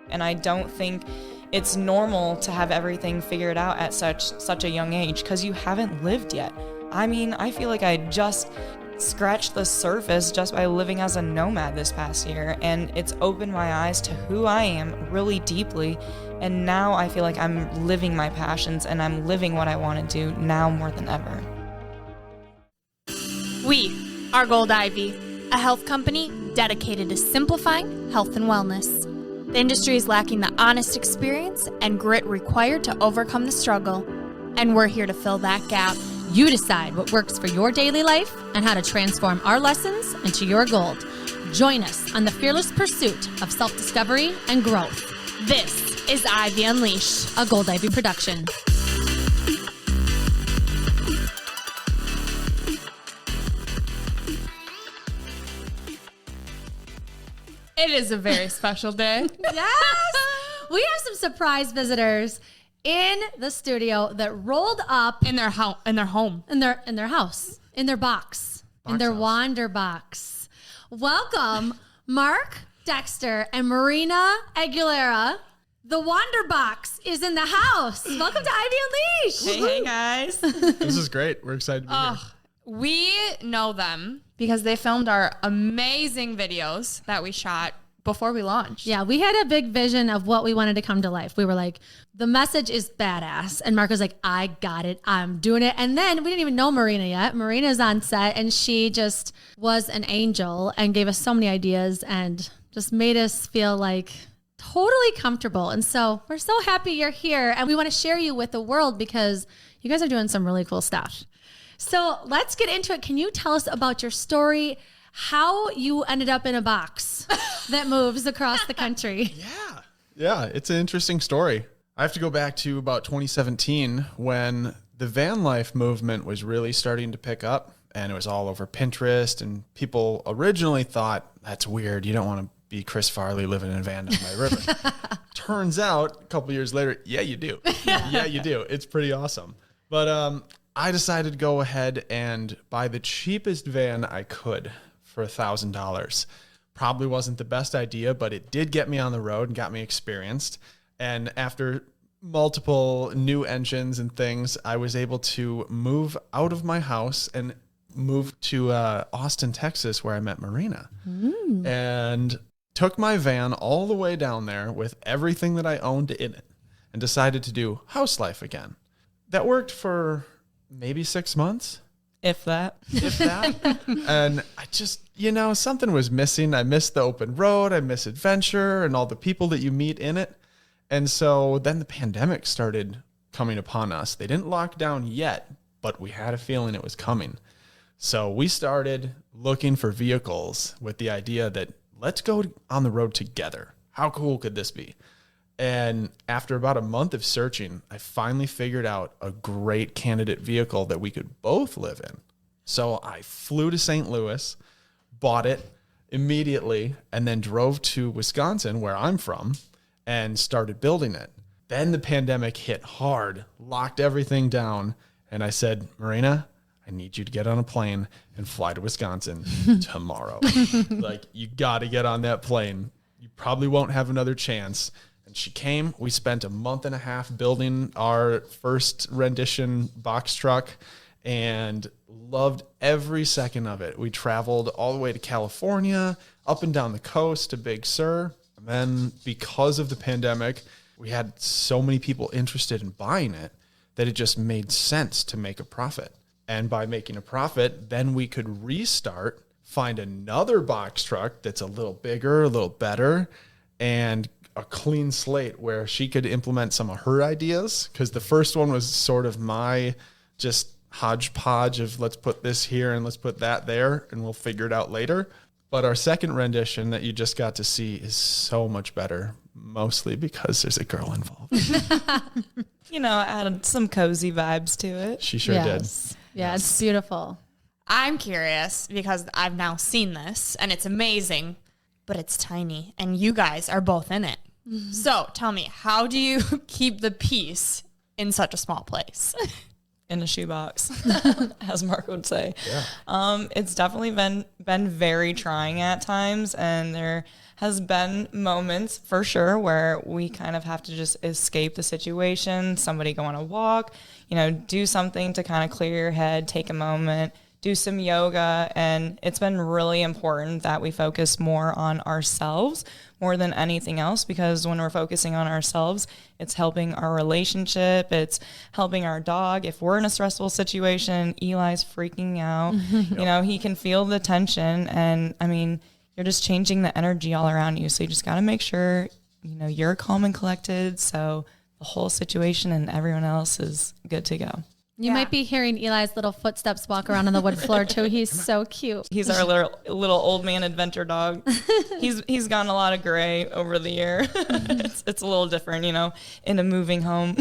And I don't think it's normal to have everything figured out at such a young age because you haven't lived yet. I mean, I feel like I just scratched the surface just by living as a nomad this past year, and it's opened my eyes to who I am really deeply. And now I feel like I'm living my passions and I'm living what I want to do now more than ever. We are Gold Ivy, a health company dedicated to simplifying health and wellness. The industry is lacking the honest experience and grit required to overcome the struggle, and we're here to fill that gap. You decide what works for your daily life and how to transform our lessons into your gold. Join us on the fearless pursuit of self-discovery and growth. This is Ivy Unleashed, A Gold Ivy production. It is a very special day. Yes! We have some surprise visitors in the studio that rolled up in their home, in their house, in their box in their house. Wander.Box. Welcome, Mark, Dexter, and Marina Aguilera. The Wander.Box is in the house. Welcome to Ivy Unleashed. Hey guys. This is great. We're excited to be here. We know them because they filmed our amazing videos that we shot before we launched. Yeah, we had a big vision of what we wanted to come to life. We were like, the message is badass. And Mark was like, I got it. I'm doing it. And then we didn't even know Marina yet. Marina's on set and she just was an angel and gave us so many ideas and just made us feel like totally comfortable. And so we're so happy you're here and we want to share you with the world because you guys are doing some really cool stuff. So let's get into it. Can you tell us about your story, how you ended up in a box that moves across the country? Yeah, it's an interesting story. I have to go back to about 2017 when the van life movement was really starting to pick up and it was all over Pinterest and people originally thought, that's weird. You don't want to be Chris Farley living in a van down by the river. Turns out a couple years later, yeah, you do. Yeah, you do. It's pretty awesome. But I decided to go ahead and buy the cheapest van I could for $1,000. Probably wasn't the best idea, but it did get me on the road and got me experienced. And after multiple new engines and things, I was able to move out of my house and move to Austin, Texas, where I met Marina. And took my van all the way down there with everything that I owned in it and decided to do house life again. That worked for maybe 6 months. If that. And I just, something was missing. I missed the open road. I miss adventure and all the people that you meet in it. And so then the pandemic started coming upon us. They didn't lock down yet, but we had a feeling it was coming. So we started looking for vehicles with the idea that let's go on the road together. How cool could this be? And after about a month of searching, I finally figured out a great candidate vehicle that we could both live in. So I flew to St. Louis, bought it immediately, and then drove to Wisconsin, where I'm from, and started building it. Then the pandemic hit hard, locked everything down, and I said, Marina, I need you to get on a plane and fly to Wisconsin tomorrow. Like, you got to get on that plane. You probably won't have another chance. And she came. We spent a month and a half building our first rendition box truck and loved every second of it. We traveled all the way to California, up and down the coast to Big Sur. And then because of the pandemic, we had so many people interested in buying it that it just made sense to make a profit. And by making a profit, then we could restart, find another box truck that's a little bigger, a little better, and a clean slate where she could implement some of her ideas. Because the first one was sort of my just hodgepodge of let's put this here and let's put that there and we'll figure it out later. But our second rendition that you just got to see is so much better, mostly because there's a girl involved. Added some cozy vibes to it. She sure did. Yeah, it's beautiful. I'm curious because I've now seen this and it's amazing, but it's tiny and you guys are both in it. Mm-hmm. So tell me, how do you keep the peace in such a small place? In a shoebox, as Mark would say. Yeah. It's definitely been very trying at times, and there has been moments for sure where we kind of have to just escape the situation. Somebody go on a walk, do something to kind of clear your head, take a moment, do some yoga. And it's been really important that we focus more on ourselves more than anything else, because when we're focusing on ourselves, it's helping our relationship. It's helping our dog. If we're in a stressful situation, Eli's freaking out, he can feel the tension. And I mean, you're just changing the energy all around you. So you just got to make sure, you're calm and collected. So the whole situation and everyone else is good to go. You might be hearing Eli's little footsteps walk around on the wood floor too. He's so cute. He's our little old man adventure dog. He's gotten a lot of gray over the year. It's a little different, in a moving home.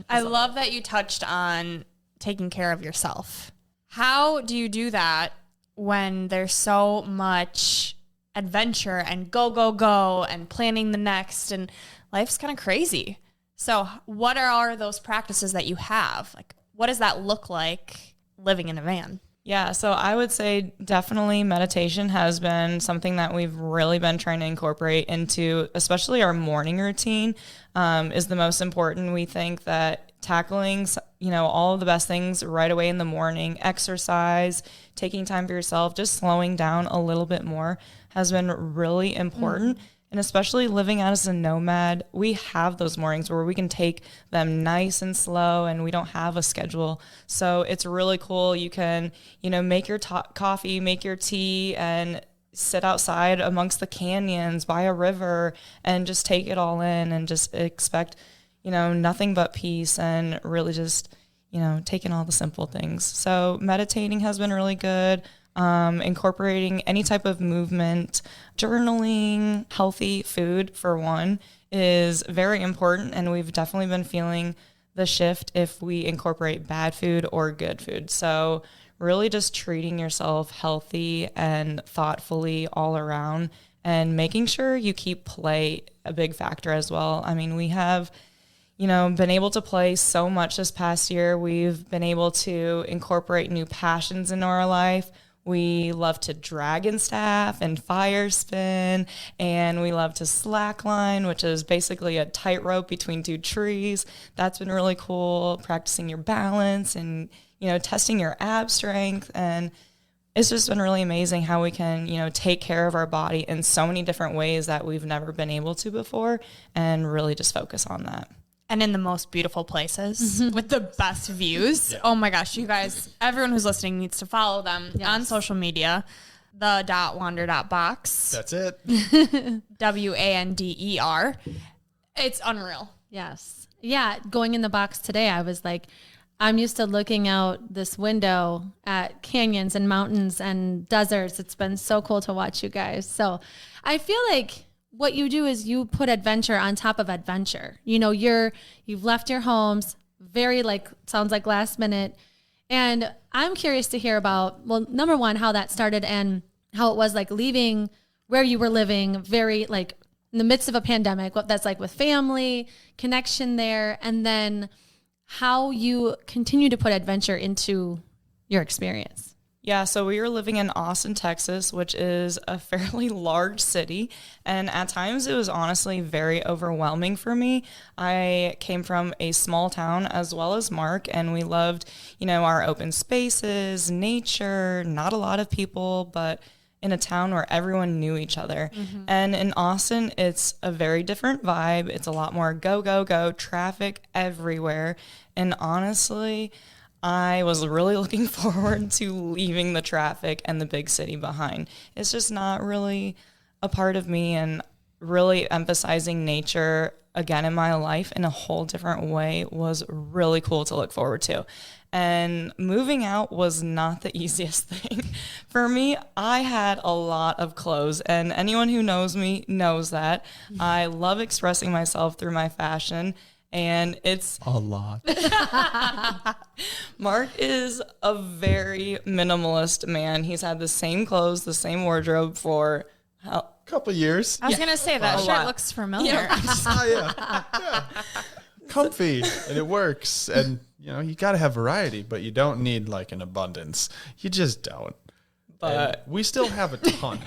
I love that you touched on taking care of yourself. How do you do that when there's so much adventure and go and planning the next, and life's kind of crazy? So what are those practices that you have? Like, what does that look like living in a van? Yeah, so I would say definitely meditation has been something that we've really been trying to incorporate into, especially our morning routine, is the most important. We think that tackling, all of the best things right away in the morning, exercise, taking time for yourself, just slowing down a little bit more has been really important. And especially living out as a nomad, we have those mornings where we can take them nice and slow and we don't have a schedule. So it's really cool. You can, make your coffee, make your tea, and sit outside amongst the canyons by a river and just take it all in and just expect, nothing but peace and really just, taking all the simple things. So meditating has been really good. Incorporating any type of movement, journaling, healthy food for one is very important. And we've definitely been feeling the shift if we incorporate bad food or good food. So really just treating yourself healthy and thoughtfully all around, and making sure you keep play a big factor as well. I mean, we have been able to play so much this past year. We've been able to incorporate new passions into our life. We love to dragon staff and fire spin, and we love to slackline, which is basically a tightrope between two trees. That's been really cool, practicing your balance and, testing your ab strength. And it's just been really amazing how we can, take care of our body in so many different ways that we've never been able to before, and really just focus on that. And in the most beautiful places with the best views. Yeah. Oh my gosh, you guys, everyone who's listening needs to follow them on social media. The.Wander.Box. That's it. WANDER. It's unreal. Yes. Yeah. Going in the box today, I was like, I'm used to looking out this window at canyons and mountains and deserts. It's been so cool to watch you guys. So I feel like what you do is you put adventure on top of adventure. You've left your homes very sounds like last minute. And I'm curious to hear about, well, number one, how that started and how it was like leaving where you were living very in the midst of a pandemic, what that's like with family, connection there, and then how you continue to put adventure into your experience. Yeah, so we were living in Austin, Texas, which is a fairly large city. And at times it was honestly very overwhelming for me. I came from a small town as well as Mark, and we loved, our open spaces, nature, not a lot of people, but in a town where everyone knew each other. Mm-hmm. And in Austin, it's a very different vibe. It's a lot more go, traffic everywhere. And honestly, I was really looking forward to leaving the traffic and the big city behind. It's just not really a part of me, and really emphasizing nature again in my life in a whole different way was really cool to look forward to. And moving out was not the easiest thing. For me, I had a lot of clothes, and anyone who knows me knows that. I love expressing myself through my fashion. And it's a lot. Mark is a very minimalist man. He's had the same clothes, the same wardrobe for a couple years. I was going to say that shirt looks familiar. Yeah. Comfy, and it works. And, you got to have variety, but you don't need an abundance. You just don't. But we still have a ton.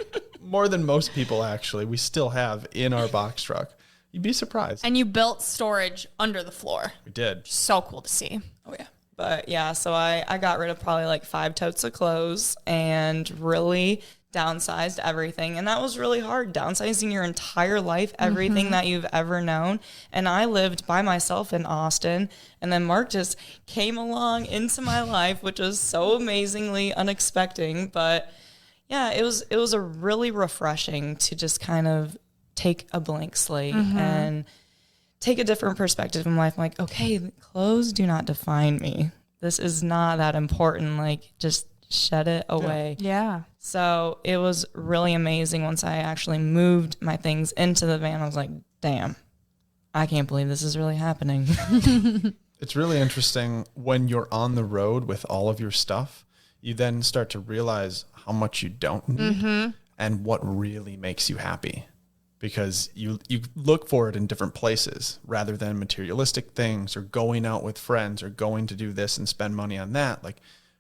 More than most people, actually, we still have in our box truck. You'd be surprised. And you built storage under the floor. We did. So cool to see. Oh, yeah. But yeah, so I got rid of probably like 5 totes of clothes and really downsized everything. And that was really hard, downsizing your entire life, everything that you've ever known. And I lived by myself in Austin. And then Mark just came along into my life, which was so amazingly unexpected. But yeah, it was a really refreshing to just kind of take a blank slate and take a different perspective in life. I'm like, okay, clothes do not define me. This is not that important. Like, just shed it away. Yeah. So it was really amazing once I actually moved my things into the van. I was like, damn, I can't believe this is really happening. It's really interesting when you're on the road with all of your stuff, you then start to realize how much you don't need and what really makes you happy. Because you look for it in different places rather than materialistic things or going out with friends or going to do this and spend money on that. Like,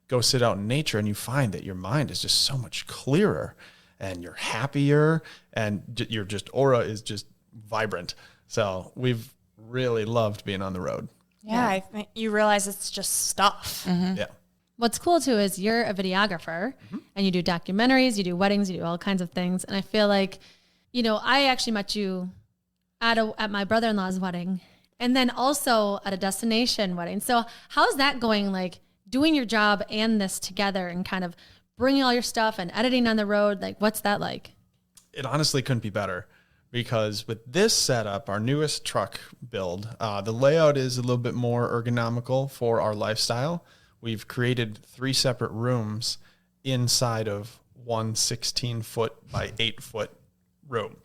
go sit out in nature and you find that your mind is just so much clearer and you're happier and your just aura is just vibrant. So we've really loved being on the road. Yeah. I think you realize it's just stuff. Yeah. What's cool too is you're a videographer and you do documentaries, you do weddings, you do all kinds of things. And I feel like, you know, I actually met you at my brother-in-law's wedding and then also at a destination wedding. So how's that going, like doing your job and this together and kind of bringing all your stuff and editing on the road? Like, what's that like? It honestly couldn't be better because with this setup, our newest truck build, the layout is a little bit more ergonomical for our lifestyle. We've created 3 separate rooms inside of one 16-foot by 8-foot room.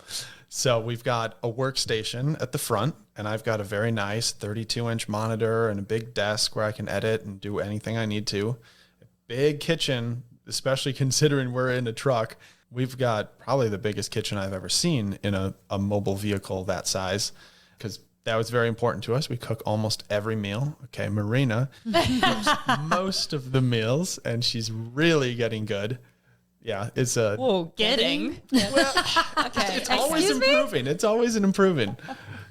So we've got a workstation at the front, and I've got a very nice 32-inch monitor and a big desk where I can edit and do anything I need to. A big kitchen, especially considering we're in a truck. We've got probably the biggest kitchen I've ever seen in a mobile vehicle that size, because that was very important to us. We cook almost every meal. Okay, Marina cooks most of the meals, and she's really getting good. Yeah, it's a... Whoa, getting? Well, Okay. it's always improving. It's always an improving.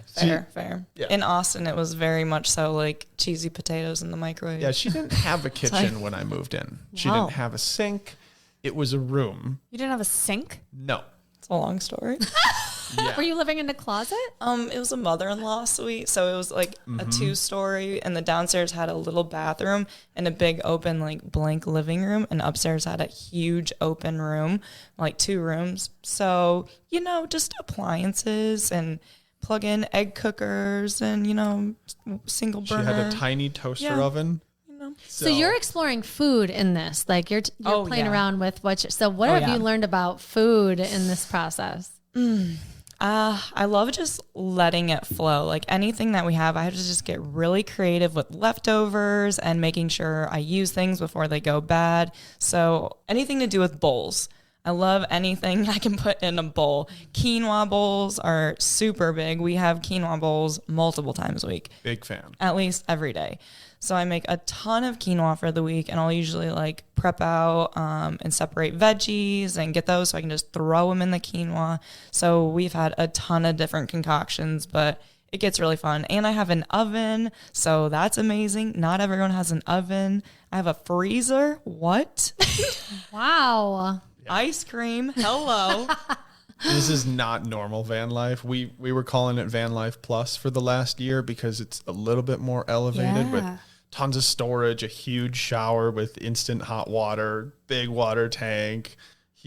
Fair. Yeah. In Austin, it was very much so like cheesy potatoes in the microwave. Yeah, she didn't have a kitchen when I moved in. She Wow. didn't have a sink. It was a room. You didn't have a sink? No. It's a long story. Yeah. Were you living in a closet? It was a mother-in-law suite, so it was like a 2-story, and the downstairs had a little bathroom and a big open like blank living room, and upstairs had a huge open room, like 2 rooms. So, you know, just appliances and plug in egg cookers and, you know, single burner. She had a tiny toaster oven. So you're exploring food in this, like you're playing around with so what have you learned about food in this process? I love just letting it flow. Like anything that we have, I have to just get really creative with leftovers and making sure I use things before they go bad. So anything to do with bowls. I love anything I can put in a bowl. Quinoa bowls are super big. We have quinoa bowls multiple times a week. Big fan. At least every day. So I make a ton of quinoa for the week, and I'll usually like prep out and separate veggies and get those so I can just throw them in the quinoa. So we've had a ton of different concoctions, but it gets really fun. And I have an oven, so that's amazing. Not everyone has an oven. I have a freezer. What? Wow. Ice cream. Hello. This is not normal van life. We were calling it van life plus for the last year because it's a little bit more elevated with tons of storage, a huge shower with instant hot water, big water tank.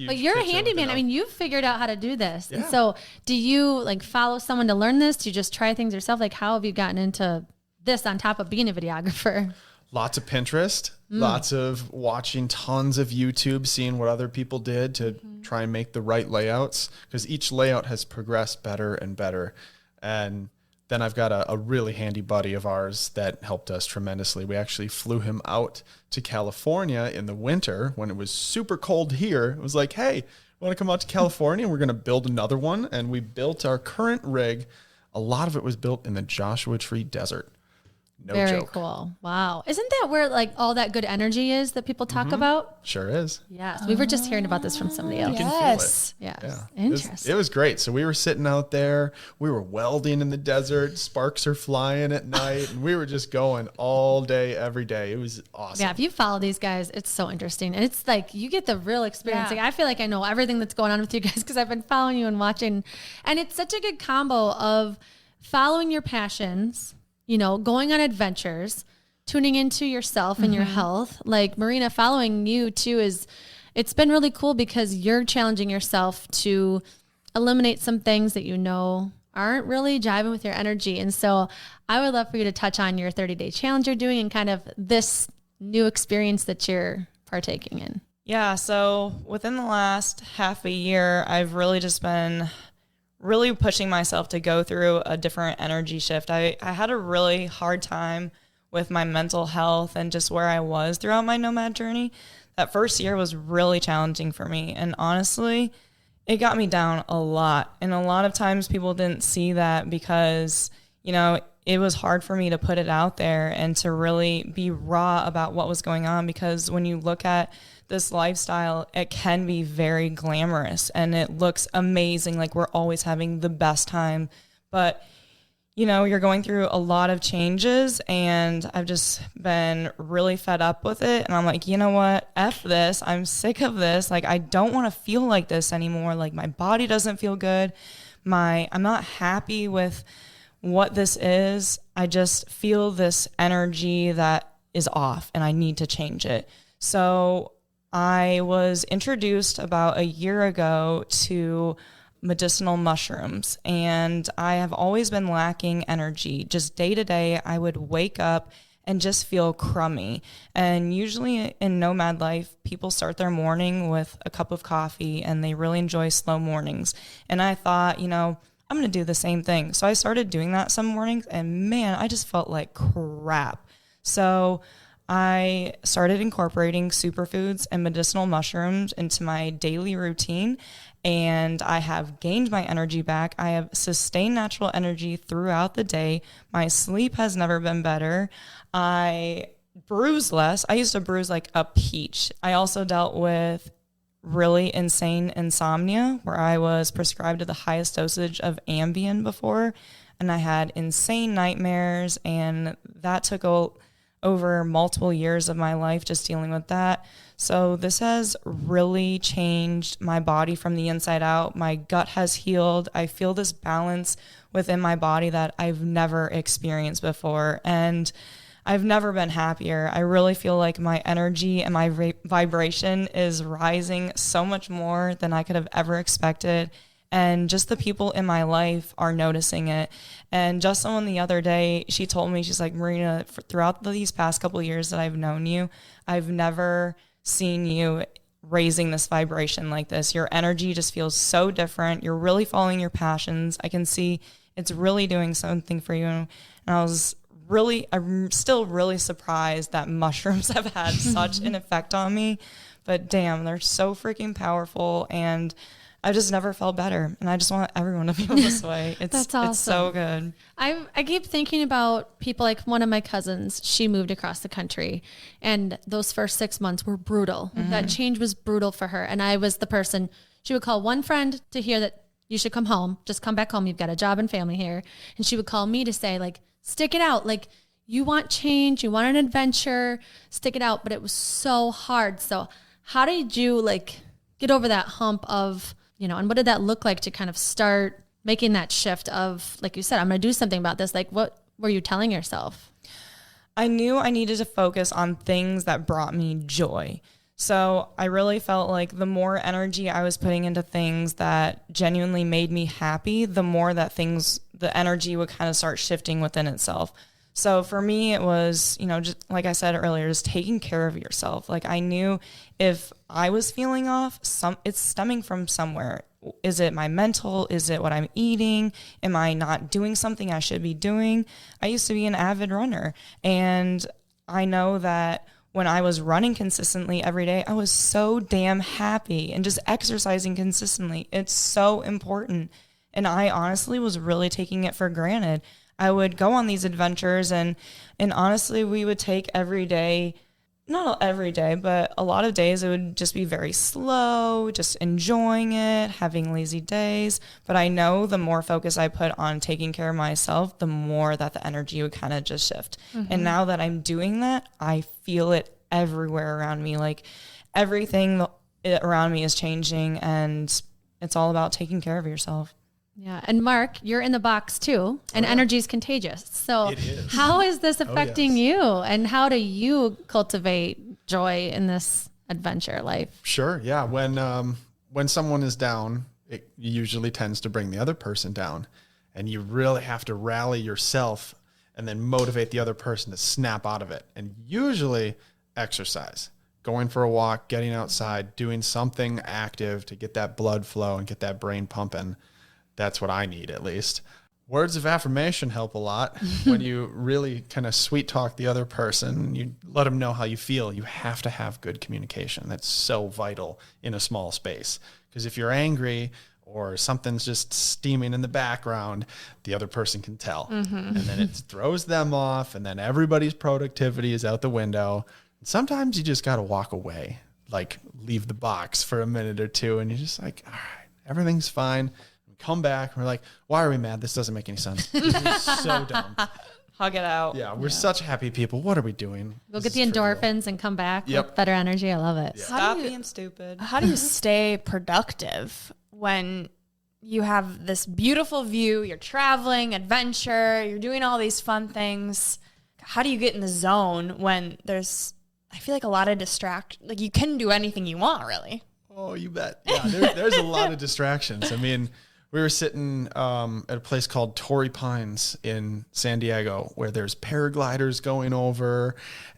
But you're a handyman. I mean, you've figured out how to do this. Yeah. And so do you like follow someone to learn this? Do you just try things yourself? Like how have you gotten into this on top of being a videographer? Lots of Pinterest, lots of watching tons of YouTube, seeing what other people did to try and make the right layouts, because each layout has progressed better and better. And then I've got a really handy buddy of ours that helped us tremendously. We actually flew him out to California in the winter when it was super cold here. It was like, hey, want to come out to California? We're going to build another one. And we built our current rig. A lot of it was built in the Joshua Tree Desert. No Very joke. cool. Wow. Isn't that where like all that good energy is that people talk about? Sure is. Yes. We were just hearing about this from somebody else. You can feel it. Yes. Yeah. Interesting. It was great. So we were sitting out there, we were welding in the desert, sparks are flying at night, and we were just going all day, every day. It was awesome. Yeah, if you follow these guys, it's so interesting. And it's like you get the real experience. Yeah. Like I feel like I know everything that's going on with you guys because I've been following you and watching. And it's such a good combo of following your passions, you know, going on adventures, tuning into yourself and your health. Like Marina, following you too it's been really cool because you're challenging yourself to eliminate some things that you know aren't really jiving with your energy. And so I would love for you to touch on your 30-day challenge you're doing and kind of this new experience that you're partaking in. Yeah, so within the last half a year, I've really just been really pushing myself to go through a different energy shift. I had a really hard time with my mental health and just where I was throughout my nomad journey. That first year was really challenging for me. And honestly, it got me down a lot. And a lot of times people didn't see that because, you know, it was hard for me to put it out there and to really be raw about what was going on, because when you look at this lifestyle, it can be very glamorous and it looks amazing. Like we're always having the best time, but you know, you're going through a lot of changes and I've just been really fed up with it. And I'm like, you know what? F this. I'm sick of this. Like, I don't want to feel like this anymore. Like my body doesn't feel good. I'm not happy with what this is. I just feel this energy that is off and I need to change it. So I was introduced about a year ago to medicinal mushrooms, and I have always been lacking energy. Just day to day, I would wake up and just feel crummy. And usually in nomad life, people start their morning with a cup of coffee and they really enjoy slow mornings. And I thought, you know, I'm going to do the same thing. So I started doing that some mornings and man, I just felt like crap. So I started incorporating superfoods and medicinal mushrooms into my daily routine, and I have gained my energy back. I have sustained natural energy throughout the day. My sleep has never been better. I bruise less. I used to bruise like a peach. I also dealt with really insane insomnia where I was prescribed the highest dosage of Ambien before, and I had insane nightmares, and that took over multiple years of my life just dealing with that. So this has really changed my body from the inside out. My gut has healed. I feel this balance within my body that I've never experienced before. And I've never been happier. I really feel like my energy and my vibration is rising so much more than I could have ever expected. And just the people in my life are noticing it. And just someone the other day, she told me, she's like, Marina, throughout these past couple of years that I've known you, I've never seen you raising this vibration like this. Your energy just feels so different. You're really following your passions. I can see it's really doing something for you. And I'm still really surprised that mushrooms have had such an effect on me. But damn, they're so freaking powerful. And I just never felt better. And I just want everyone to feel this way. That's awesome. It's so good. I keep thinking about people like one of my cousins. She moved across the country and those first 6 months were brutal. Mm-hmm. That change was brutal for her. And I was the person, she would call one friend to hear that you should come home. Just come back home. You've got a job and family here. And she would call me to say like, stick it out. Like you want change, you want an adventure, stick it out. But it was so hard. So how did you like get over that hump of, you know, and what did that look like to kind of start making that shift of, like you said, I'm going to do something about this? Like, what were you telling yourself? I knew I needed to focus on things that brought me joy. So I really felt like the more energy I was putting into things that genuinely made me happy, the more that the energy would kind of start shifting within itself. So for me, it was, you know, just like I said earlier, just taking care of yourself. Like I knew if I was feeling off, it's stemming from somewhere. Is it my mental? Is it what I'm eating? Am I not doing something I should be doing? I used to be an avid runner, and I know that when I was running consistently every day, I was so damn happy, and just exercising consistently. It's so important. And I honestly was really taking it for granted. I would go on these adventures, and honestly, we would take every day, not every day, but a lot of days it would just be very slow, just enjoying it, having lazy days. But I know the more focus I put on taking care of myself, the more that the energy would kind of just shift. And now that I'm doing that, I feel it everywhere around me. Like everything around me is changing, and it's all about taking care of yourself. Yeah. And Mark, you're in the box too, and energy is contagious. So It is. how is this affecting you, and how do you cultivate joy in this adventure life? Sure. Yeah. When someone is down, it usually tends to bring the other person down, and you really have to rally yourself and then motivate the other person to snap out of it. And usually exercise, going for a walk, getting outside, doing something active to get that blood flow and get that brain pumping. That's what I need, at least. Words of affirmation help a lot. When you really kind of sweet talk the other person, you let them know how you feel. You have to have good communication. That's so vital in a small space. Because if you're angry or something's just steaming in the background, the other person can tell. And then it throws them off, and then everybody's productivity is out the window. And sometimes you just got to walk away, like leave the box for a minute or two, and you're just like, all right, everything's fine. Come back, and we're like, why are we mad? This doesn't make any sense. This is so dumb. Hug it out. Yeah, we're such happy people. What are we doing? Go get the endorphins and come back Yep. with better energy. I love it. Yeah. Stop being stupid. How do you stay productive when you have this beautiful view, you're traveling, adventure, you're doing all these fun things? How do you get in the zone when there's, I feel like a lot of like you can do anything you want, really. Oh, you bet. Yeah, there's a lot of distractions. I mean, we were sitting at a place called Torrey Pines in San Diego, where there's paragliders going over,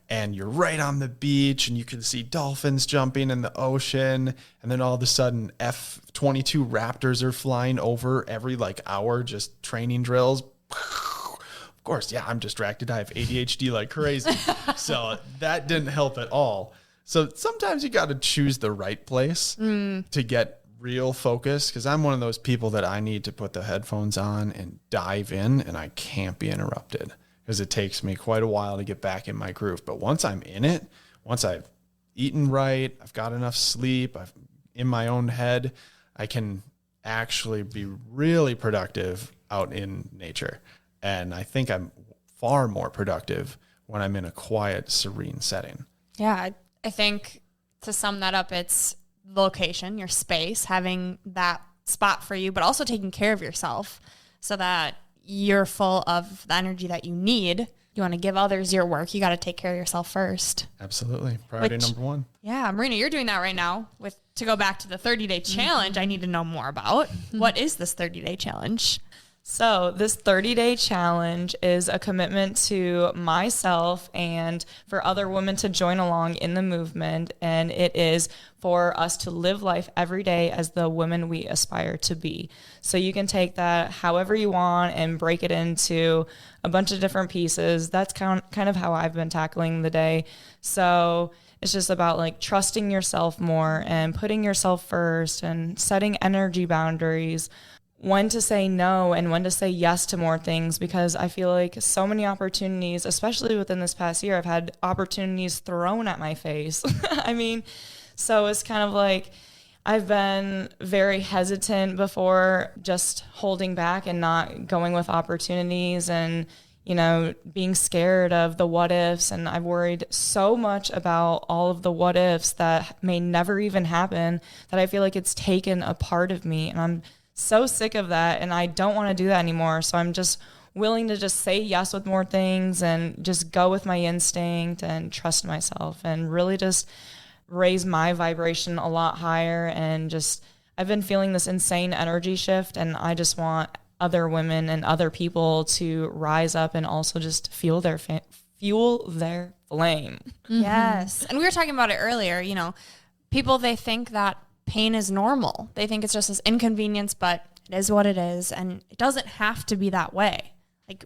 and you're right on the beach, and you can see dolphins jumping in the ocean. And then all of a sudden, F-22 Raptors are flying over every hour, just training drills. Of course, yeah, I'm distracted. I have ADHD like crazy. So that didn't help at all. So sometimes you got to choose the right place to get real focus, because I'm one of those people that I need to put the headphones on and dive in, and I can't be interrupted, because it takes me quite a while to get back in my groove. But once I'm in it, once I've eaten right, I've got enough sleep, I'm in my own head, I can actually be really productive out in nature. And I think I'm far more productive when I'm in a quiet, serene setting. Yeah, I think to sum that up, it's location, your space, having that spot for you, but also taking care of yourself so that you're full of the energy that you need. You want to give others your work, you got to take care of yourself first. Absolutely. Priority number one. Yeah, Marina, you're doing that right now. To go back to the 30-day challenge, I need to know more about. What is this 30-day challenge? So this 30-day challenge is a commitment to myself and for other women to join along in the movement. And it is for us to live life every day as the women we aspire to be. So you can take that however you want and break it into a bunch of different pieces. That's kind of how I've been tackling the day. So it's just about trusting yourself more and putting yourself first and setting energy boundaries, when to say no and when to say yes to more things, because I feel like so many opportunities, especially within this past year, I've had opportunities thrown at my face. I mean, so it's kind of I've been very hesitant before, just holding back and not going with opportunities and, being scared of the what ifs. And I've worried so much about all of the what ifs that may never even happen that I feel like it's taken a part of me. And I'm so sick of that, and I don't want to do that anymore. So I'm just willing to just say yes with more things and just go with my instinct and trust myself and really just raise my vibration a lot higher. And just, I've been feeling this insane energy shift, and I just want other women and other people to rise up and also just fuel their flame. Mm-hmm. Yes. And we were talking about it earlier, people, they think that pain is normal. They think it's just this inconvenience, but it is what it is. And it doesn't have to be that way.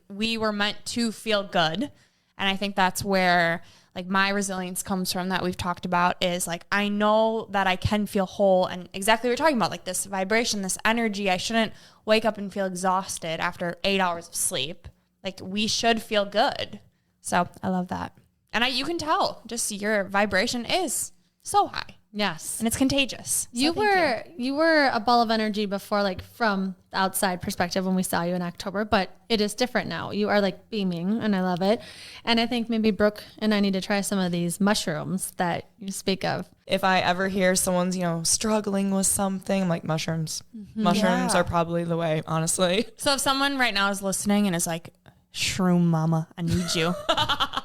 We were meant to feel good. And I think that's where my resilience comes from, that we've talked about, is I know that I can feel whole, and exactly what we're talking about, this vibration, this energy. I shouldn't wake up and feel exhausted after 8 hours of sleep. Like, we should feel good. So I love that. And you can tell just your vibration is so high. Yes. And it's contagious. You were a ball of energy before, like from the outside perspective when we saw you in October, but it is different now. You are like beaming and I love it. And I think maybe Brooke and I need to try some of these mushrooms that you speak of. If I ever hear someone's, struggling with something, I'm like, mushrooms. Mushrooms are probably the way, honestly. So if someone right now is listening and is like, Shroom Mama, I need you.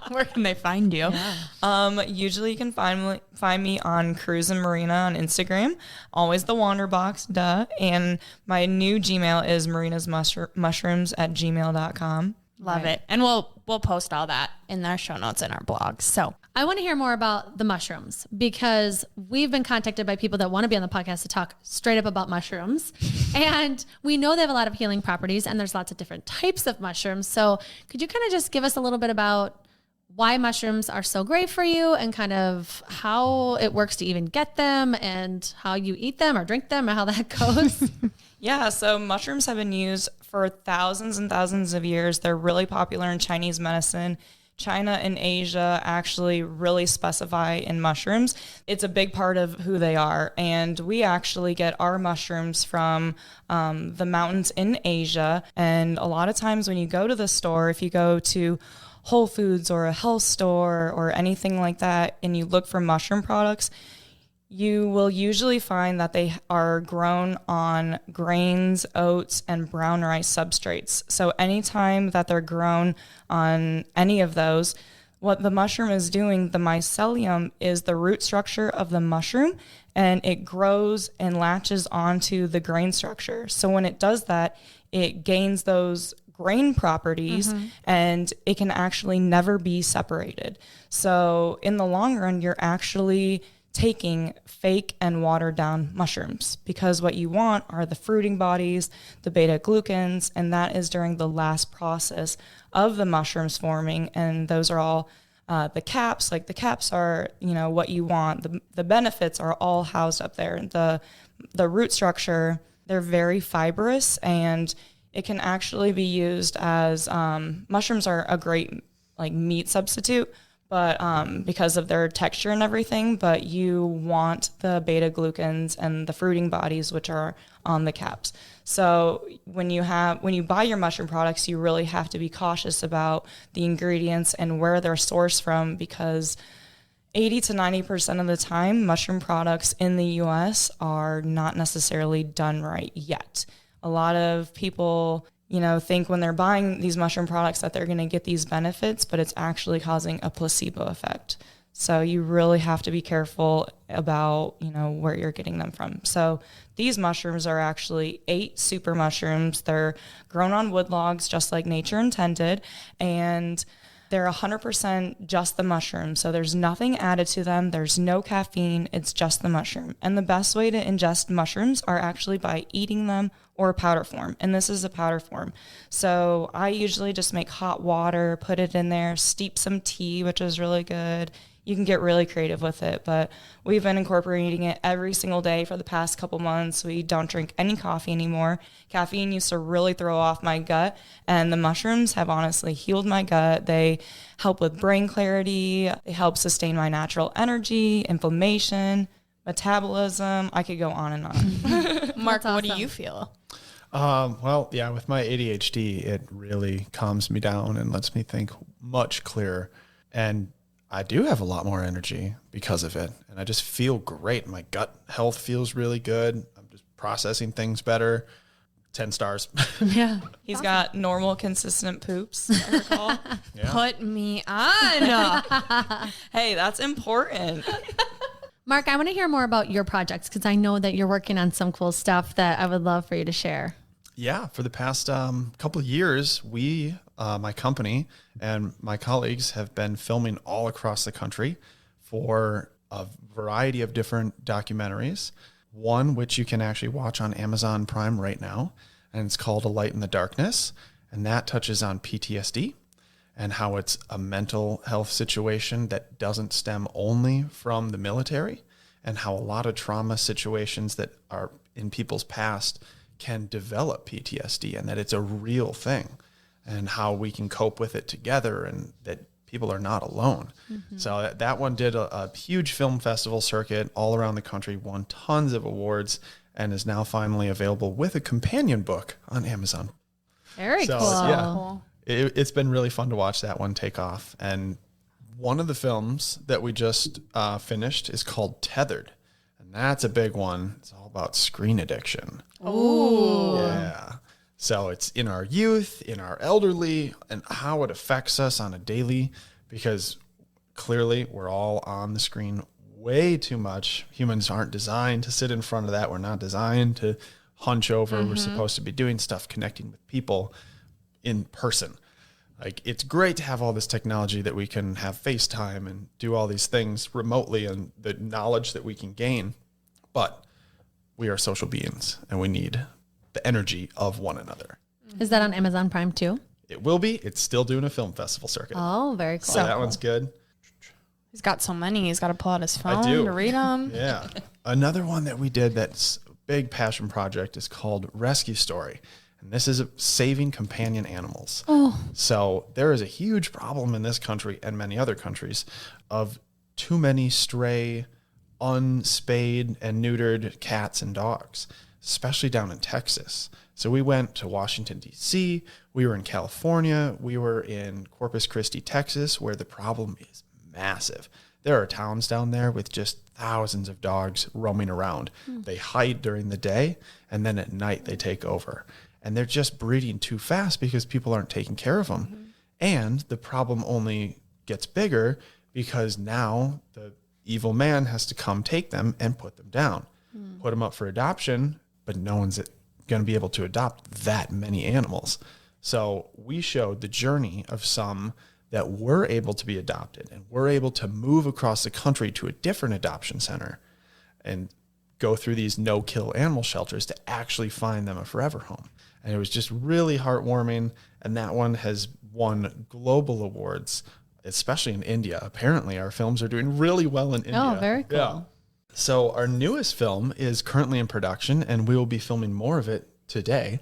Where can they find you? Yeah. Usually you can find me on Cruise and Marina on Instagram, always The.Wander.Box, duh. And my new Gmail is marinasmushrooms@gmail.com. Love it. And we'll post all that in our show notes and our blogs. So I want to hear more about the mushrooms because we've been contacted by people that want to be on the podcast to talk straight up about mushrooms. And we know they have a lot of healing properties and there's lots of different types of mushrooms. So could you kind of just give us a little bit about why mushrooms are so great for you and kind of how it works to even get them and how you eat them or drink them or how that goes? Yeah, so mushrooms have been used for thousands and thousands of years. They're really popular in Chinese medicine. China and Asia actually really specify in mushrooms. It's a big part of who they are. And we actually get our mushrooms from the mountains in Asia. And a lot of times when you go to the store, if you go to Whole Foods or a health store or anything like that, and you look for mushroom products, you will usually find that they are grown on grains, oats, and brown rice substrates. So anytime that they're grown on any of those, what the mushroom is doing, the mycelium is the root structure of the mushroom, and it grows and latches onto the grain structure. So when it does that, it gains those grain properties and it can actually never be separated. So in the long run, you're actually taking fake and watered down mushrooms because what you want are the fruiting bodies, the beta glucans, and that is during the last process of the mushrooms forming. And those are all the caps. Like the caps are, what you want. The benefits are all housed up there. The root structure, they're very fibrous and it can actually be used as mushrooms are a great like meat substitute, but because of their texture and everything, but you want the beta glucans and the fruiting bodies, which are on the caps. So when you buy your mushroom products, you really have to be cautious about the ingredients and where they're sourced from, because 80 to 90% of the time, mushroom products in the US are not necessarily done right yet. A lot of people, think when they're buying these mushroom products that they're going to get these benefits, but it's actually causing a placebo effect. So you really have to be careful about, where you're getting them from. So these mushrooms are actually 8 super mushrooms. They're grown on wood logs, just like nature intended. And they're 100% just the mushroom. So there's nothing added to them. There's no caffeine. It's just the mushroom. And the best way to ingest mushrooms are actually by eating them or powder form. And this is a powder form. So I usually just make hot water, put it in there, steep some tea, which is really good. You can get really creative with it, but we've been incorporating it every single day for the past couple months. We don't drink any coffee anymore. Caffeine used to really throw off my gut, and the mushrooms have honestly healed my gut. They help with brain clarity. They help sustain my natural energy, inflammation, metabolism. I could go on and on. Mark, what do you feel? Well, yeah, with my ADHD, it really calms me down and lets me think much clearer. And I do have a lot more energy because of it. And I just feel great. My gut health feels really good. I'm just processing things better. 10 stars. Yeah. He's got normal, consistent poops, I recall. Yeah. Put me on. Hey, that's important. Mark, I want to hear more about your projects because I know that you're working on some cool stuff that I would love for you to share. Yeah, for the past couple of years, we, my company and my colleagues have been filming all across the country for a variety of different documentaries. One, which you can actually watch on Amazon Prime right now, and it's called A Light in the Darkness. And that touches on PTSD and how it's a mental health situation that doesn't stem only from the military, and how a lot of trauma situations that are in people's past can develop PTSD, and that it's a real thing. and how we can cope with it together, and that people are not alone. So that one did a huge film festival circuit all around the country, won tons of awards, and is now finally available with a companion book on Amazon. Very So, cool. yeah. It's been really fun to watch that one take off. And one of the films that we just finished is called Tethered. And that's a big one. It's all about screen addiction. Ooh. Yeah. So it's in our youth, in our elderly, and how it affects us on a daily, because clearly we're all on the screen way too much. Humans aren't designed to sit in front of that. We're not designed to hunch over. We're supposed to be doing stuff, connecting with people in person. Like, it's great to have all this technology that we can have FaceTime and do all these things remotely, and the knowledge that we can gain. But we are social beings, and we need the energy of one another. Is that on Amazon Prime too? It will be. It's still doing a film festival circuit. Oh, very cool. So that one's good. He's got so many. He's got to pull out his phone do. to read them. Yeah. Another one that we did that's a big passion project is called Rescue Story. And this is saving companion animals. Oh. So there is a huge problem in this country and many other countries of too many stray, unspayed and neutered cats and dogs, especially down in Texas. So we went to Washington, D.C., we were in California, we were in Corpus Christi, Texas, where the problem is massive. There are towns down there with just thousands of dogs roaming around. They hide during the day, and then at night they take over. And they're just breeding too fast because people aren't taking care of them. And the problem only gets bigger because now the evil man has to come take them and put them down, put them up for adoption, but no one's going to be able to adopt that many animals. So we showed the journey of some that were able to be adopted and were able to move across the country to a different adoption center and go through these no-kill animal shelters to actually find them a forever home. And it was just really heartwarming. And that one has won global awards, especially in India. Apparently, our films are doing really well in India. Oh, very cool. Yeah. So our newest film is currently in production, and we will be filming more of it today.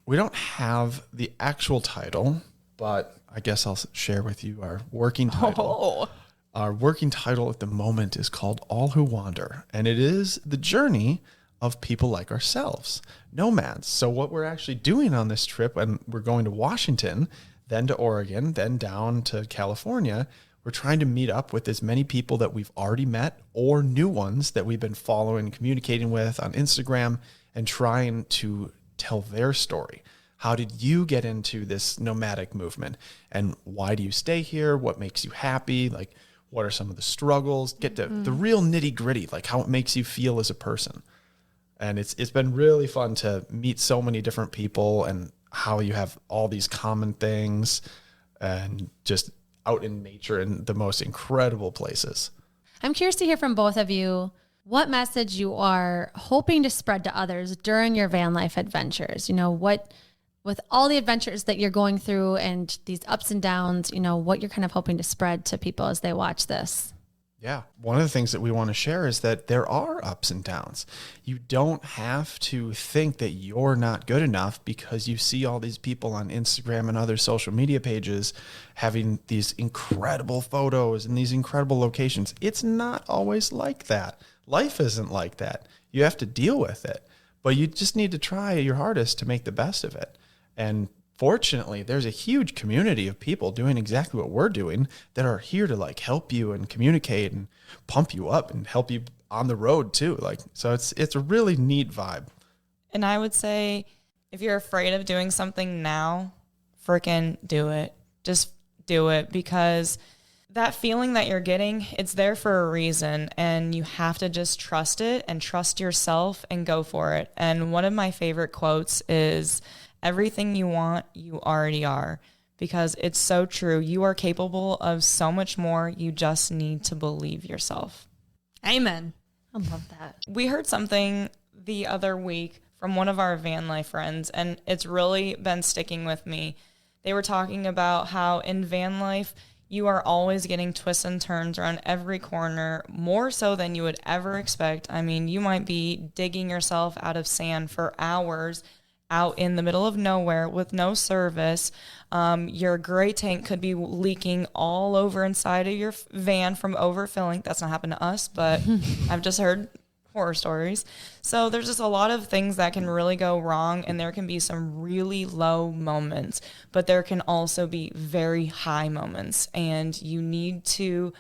We don't have the actual title, but I guess I'll share with you our working title. Our working title at the moment is called All Who Wander, and it is the journey of people like ourselves, nomads. So what we're actually doing on this trip, and we're going to Washington, then to Oregon, then down to California, we're trying to meet up with as many people that we've already met or new ones that we've been following, communicating with on Instagram, and trying to tell their story. How did you get into this nomadic movement? And why do you stay here? What makes you happy? Like, what are some of the struggles? Get to the real nitty gritty, like how it makes you feel as a person. And it's been really fun to meet so many different people and how you have all these common things and just out in nature in the most incredible places. I'm curious to hear from both of you what message you are hoping to spread to others during your van life adventures. You know, what, with all the adventures that you're going through and these ups and downs, you know, what you're kind of hoping to spread to people as they watch this. Yeah. One of the things that we want to share is that there are ups and downs. You don't have to think that you're not good enough because you see all these people on Instagram and other social media pages having these incredible photos and these incredible locations. It's not always like that. Life isn't like that. You have to deal with it, but you just need to try your hardest to make the best of it. And fortunately, there's a huge community of people doing exactly what we're doing that are here to like help you and communicate and pump you up and help you on the road too. Like, so it's a really neat vibe. And I would say if you're afraid of doing something now, freaking do it. Just do it, because that feeling that you're getting, it's there for a reason, and you have to just trust it and trust yourself and go for it. And one of my favorite quotes is, everything you want, you already are, because it's so true. You are capable of so much more. You just need to believe yourself. Amen. I love that. We heard something the other week from one of our van life friends, and it's really been sticking with me. They were talking about how in van life, you are always getting twists and turns around every corner, more so than you would ever expect. I mean, you might be digging yourself out of sand for hours, out in the middle of nowhere with no service. Your gray tank could be leaking all over inside of your van from overfilling. That's not happened to us, but I've just heard horror stories. So there's just a lot of things that can really go wrong, and there can be some really low moments, but there can also be very high moments, and you need to,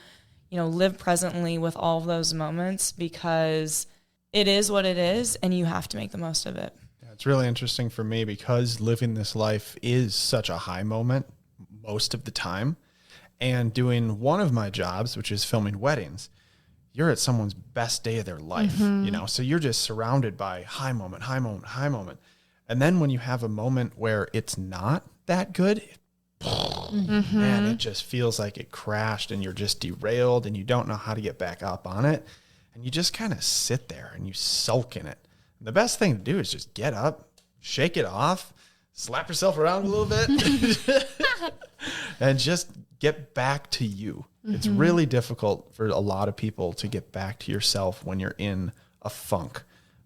live presently with all of those moments, because it is what it is, and you have to make the most of it. It's really interesting for me because living this life is such a high moment most of the time. And doing one of my jobs, which is filming weddings, you're at someone's best day of their life, so you're just surrounded by high moment, high moment, high moment. And then when you have a moment where it's not that good, man, it just feels like it crashed and you're just derailed and you don't know how to get back up on it. And you just kind of sit there and you sulk in it. The best thing to do is just get up, shake it off, slap yourself around a little bit, and just get back to you. It's really difficult for a lot of people to get back to yourself when you're in a funk.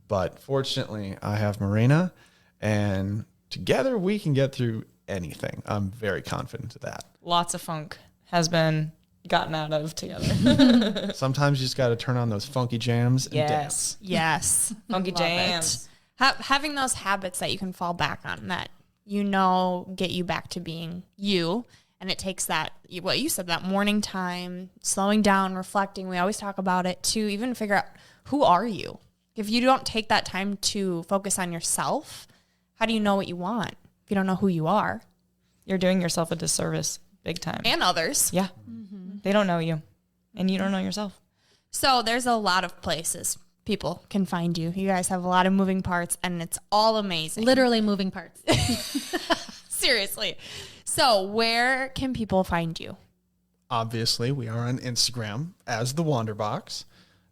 But fortunately, I have Marina, and together we can get through anything. I'm very confident of that. Lots of funk has been gotten out of together. Sometimes you just got to turn on those funky jams and dance. Yes. Funky jams. Having those habits that you can fall back on that, get you back to being you. And it takes that, what you said, that morning time, slowing down, reflecting. We always talk about it to even figure out, who are you? If you don't take that time to focus on yourself, how do you know what you want if you don't know who you are? You're doing yourself a disservice big time. And others. Yeah. They don't know you, and you don't know yourself. So there's a lot of places people can find you. You guys have a lot of moving parts, and it's all amazing. Literally moving parts. Seriously. So where can people find you? Obviously, we are on Instagram as The.Wander.Box.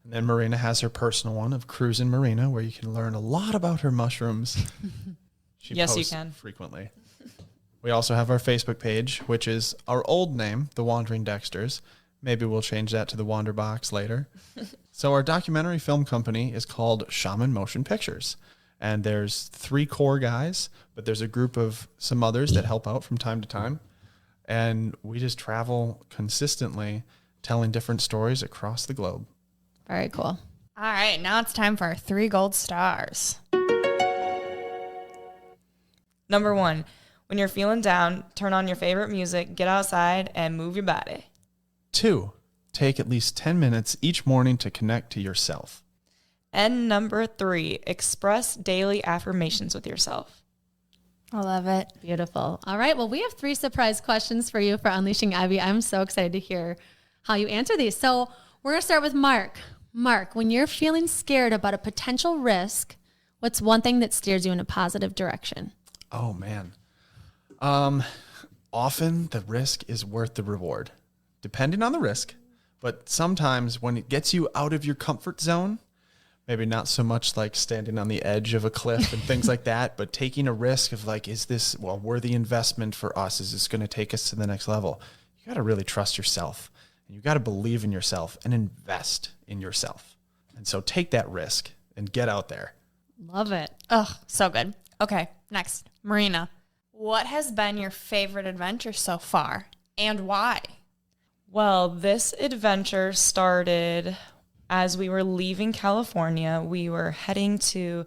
And then Marina has her personal one of Cruisin' Marina, where you can learn a lot about her mushrooms. She Yes, you posts can. frequently. We also have our Facebook page, which is our old name, The Wandering Dexters. Maybe we'll change that to The Wander.Box later. So our documentary film company is called Shaman Motion Pictures. And there's 3 core guys, but there's a group of some others that help out from time to time. And we just travel consistently telling different stories across the globe. Very cool. All right, now it's time for our 3 gold stars. Number 1, when you're feeling down, turn on your favorite music, get outside, and move your body. 2, take at least 10 minutes each morning to connect to yourself. And number 3, express daily affirmations with yourself. I love it. Beautiful. All right. Well, we have 3 surprise questions for you for Unleashing Ivy. I'm so excited to hear how you answer these. So we're going to start with Mark. Mark, when you're feeling scared about a potential risk, what's one thing that steers you in a positive direction? Oh, man. Often the risk is worth the reward, depending on the risk. But sometimes when it gets you out of your comfort zone, maybe not so much like standing on the edge of a cliff and things like that, but taking a risk of like, is this a worthy investment for us? Is this going to take us to the next level? You got to really trust yourself, and you got to believe in yourself and invest in yourself. And so take that risk and get out there. Love it. Oh, so good. Okay, next. Marina, what has been your favorite adventure so far, and why? Well, this adventure started as we were leaving California. We were heading to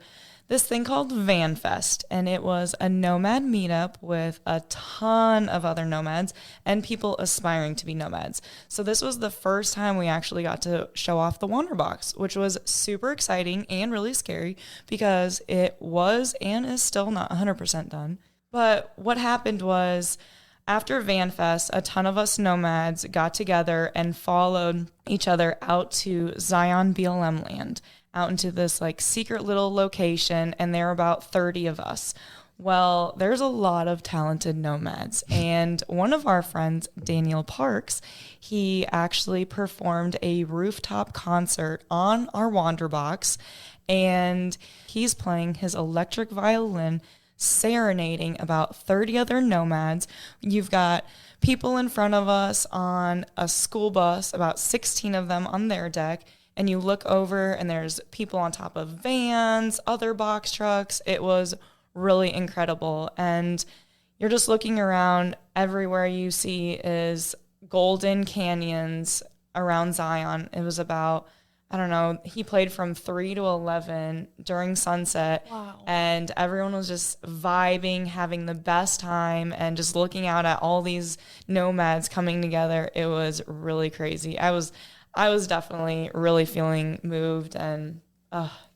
this thing called Van Fest, and it was a nomad meetup with a ton of other nomads and people aspiring to be nomads. So this was the first time we actually got to show off the Wander.Box, which was super exciting and really scary because it was and is still not 100% done. But what happened was, after Van Fest, a ton of us nomads got together and followed each other out to Zion BLM land, out into this like secret little location, and there were about 30 of us. Well, there's a lot of talented nomads, and one of our friends, Daniel Parks, he actually performed a rooftop concert on our Wander.Box, and he's playing his electric violin, serenading about 30 other nomads. You've got people in front of us on a school bus, about 16 of them on their deck, and you look over and there's people on top of vans, other box trucks. It was really incredible. And you're just looking around, everywhere you see is golden canyons around Zion. It was about, I don't know, he played from 3 to 11 during sunset. Wow. And everyone was just vibing, having the best time, and just looking out at all these nomads coming together. It was really crazy. I was definitely really feeling moved, and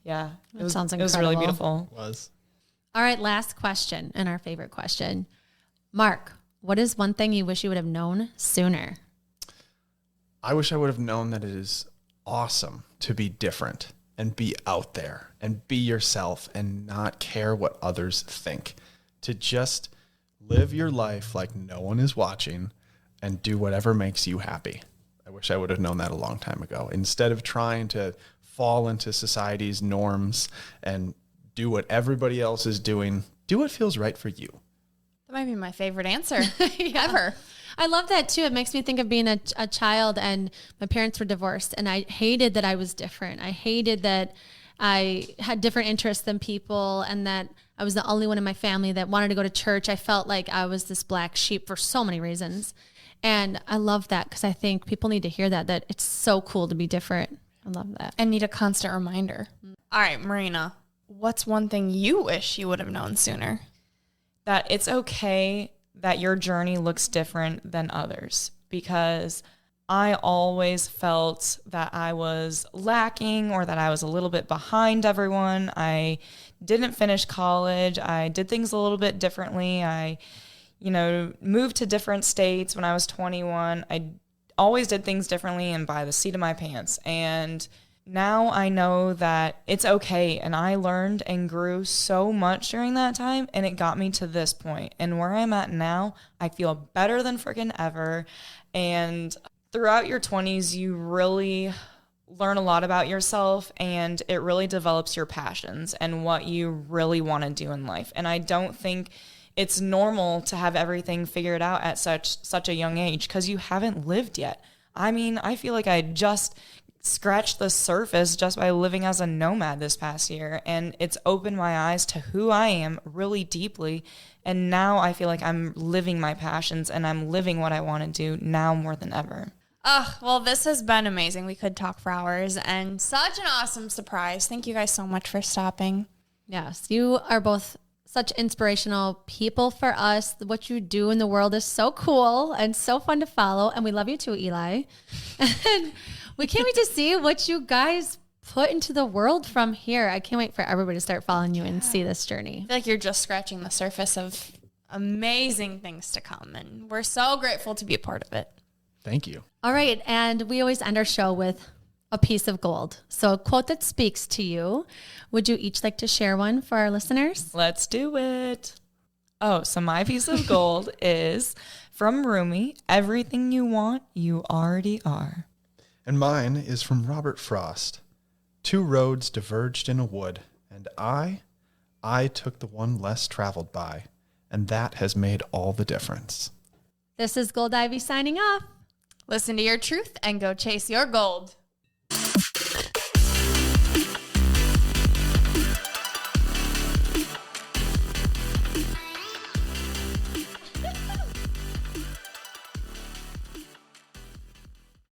yeah, Sounds it was really incredible. beautiful. It was. All right, last question, and our favorite question. Mark, what is one thing you wish you would have known sooner? I wish I would have known that it is awesome to be different and be out there and be yourself and not care what others think. To just live your life like no one is watching and do whatever makes you happy. I wish I would have known that a long time ago. Instead of trying to fall into society's norms and do what everybody else is doing, do what feels right for you. That might be my favorite answer ever. I love that too. It makes me think of being a child, and my parents were divorced, and I hated that I was different. I hated that I had different interests than people, and that I was the only one in my family that wanted to go to church. I felt like I was this black sheep for so many reasons. And I love that, because I think people need to hear that it's so cool to be different. I love that. And need a constant reminder. All right, Marina, what's one thing you wish you would have known sooner? That it's okay that your journey looks different than others, because I always felt that I was lacking, or that I was a little bit behind everyone. I didn't finish college. I did things a little bit differently. I, moved to different states when I was 21. I always did things differently and by the seat of my pants. And now I know that it's okay, and I learned and grew so much during that time, and it got me to this point. And where I'm at now, I feel better than freaking ever. And throughout your 20s, you really learn a lot about yourself, and it really develops your passions and what you really want to do in life. And I don't think it's normal to have everything figured out at such a young age, because you haven't lived yet. I mean, I feel like I just scratched the surface just by living as a nomad this past year, and it's opened my eyes to who I am really deeply. And now I feel like I'm living my passions, and I'm living what I want to do now more than ever. Oh, well, this has been amazing. We could talk for hours, and such an awesome surprise. Thank you guys so much for stopping. Yes, you are both such inspirational people for us. What you do in the world is so cool and so fun to follow, and we love you too, Eli. And we can't wait to see what you guys put into the world from here. I can't wait for everybody to start following you and see this journey. I feel like you're just scratching the surface of amazing things to come, and we're so grateful to be a part of it. Thank you. All right, and we always end our show with a piece of gold. So a quote that speaks to you. Would you each like to share one for our listeners? Let's do it. Oh, so my piece of gold is from Rumi: everything you want, you already are. And mine is from Robert Frost. 2 roads diverged in a wood, and I took the one less traveled by, and that has made all the difference. This is Gold Ivy signing off. Listen to your truth and go chase your gold.